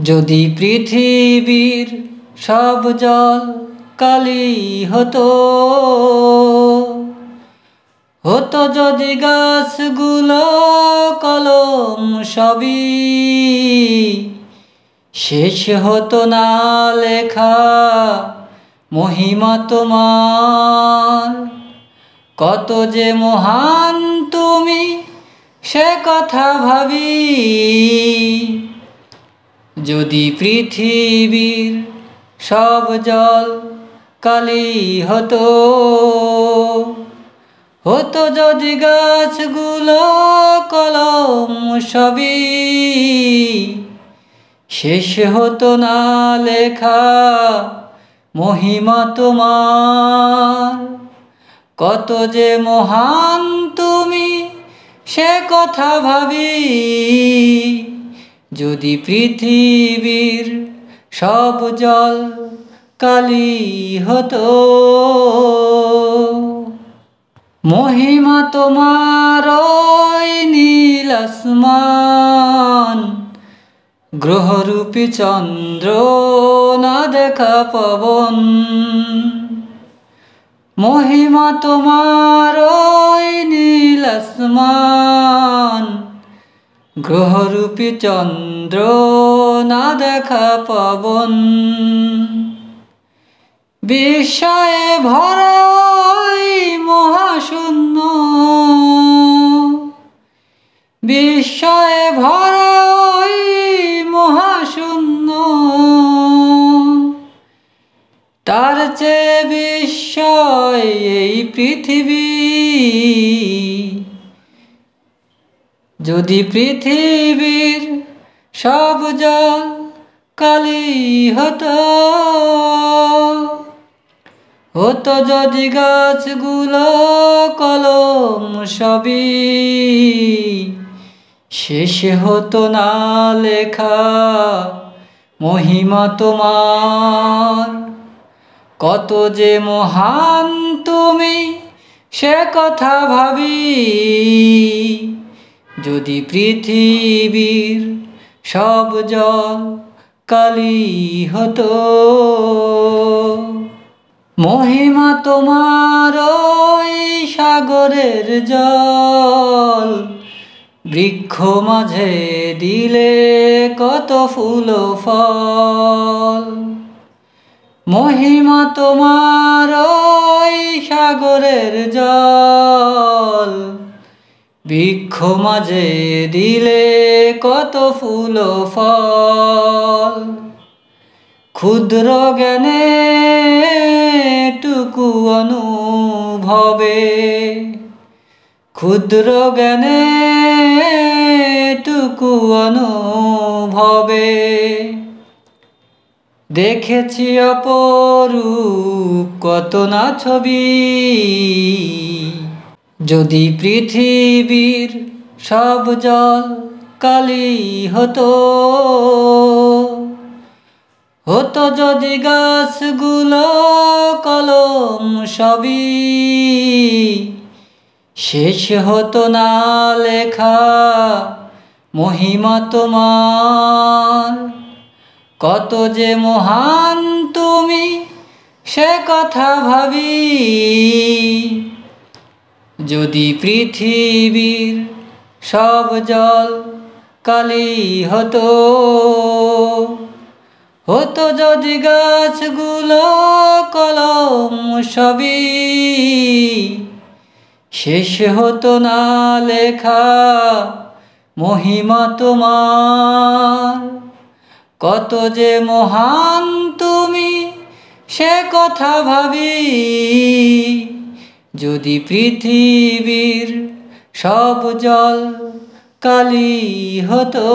যদি পৃথিবীর সব জল কালি হতো, হতো যদি গাছগুলো কলম সবই, শেষ হতো না লেখা মহিমা তোমার। কত যে মহান তুমি সে কথা ভাবি, যদি পৃথিবীর সব জল কালি হতো, হতো যদি গাছগুলো কলম সবই, শেষ হতো না লেখা মহিমা তোমার। কত যে মহান তুমি সে কথা ভাবি, যদি পৃথিবীর সব জল কালি হতো। মহিমা তোমার ওই নীল আসমান, গ্রহরূপী চন্দ্র না দেখা পবন। মহিমা তোমার ওই নীল আসমান, গ্রহরূপী চন্দ্র না দেখা পবন। বিস্ময়ে ভরা ওই মহাশূন্য, বিস্ময়ে ভরা ওই মহাশূন্য, তার চেয়ে বিস্ময় এই পৃথিবী। যদি পৃথিবীর সব জল কালি হতো, হতো যদি গাছগুলো কলম সবই, শেষ হতো না লেখা মহিমা তোমার। কত যে মহান তুমি সে কথা ভাবি, যদি পৃথিবীর সব জল কালি হতো। মহিমা তোমার ওই সাগরের জল, বৃক্ষ মাঝে দিলে কত ফুল ফল। মহিমা তোমার ওই সাগরের জল, বৃক্ষ মাঝে দিলে কত ফুল ফল। ক্ষুদ্র জ্ঞানে টুকু অনুভবে, ক্ষুদ্র জ্ঞানে টুকু অনুভবে, দেখেছি অপরূপ কত না ছবি। যদি পৃথিবীর সব জল কালি হতো, হতো যদি গাছগুলো কলম সবই, শেষ হতো না লেখা মহিমা তোমার। কত যে মহান তুমি সে কথা ভাবি, যদি পৃথিবীর সব জল কালি হতো, হতো যদি গাছগুলো কলম সবই, শেষ হতো না লেখা মহিমা তোমার। কত যে মহান তুমি সে কথা ভাবি, যদি পৃথিবীর সব জল কালি হতো।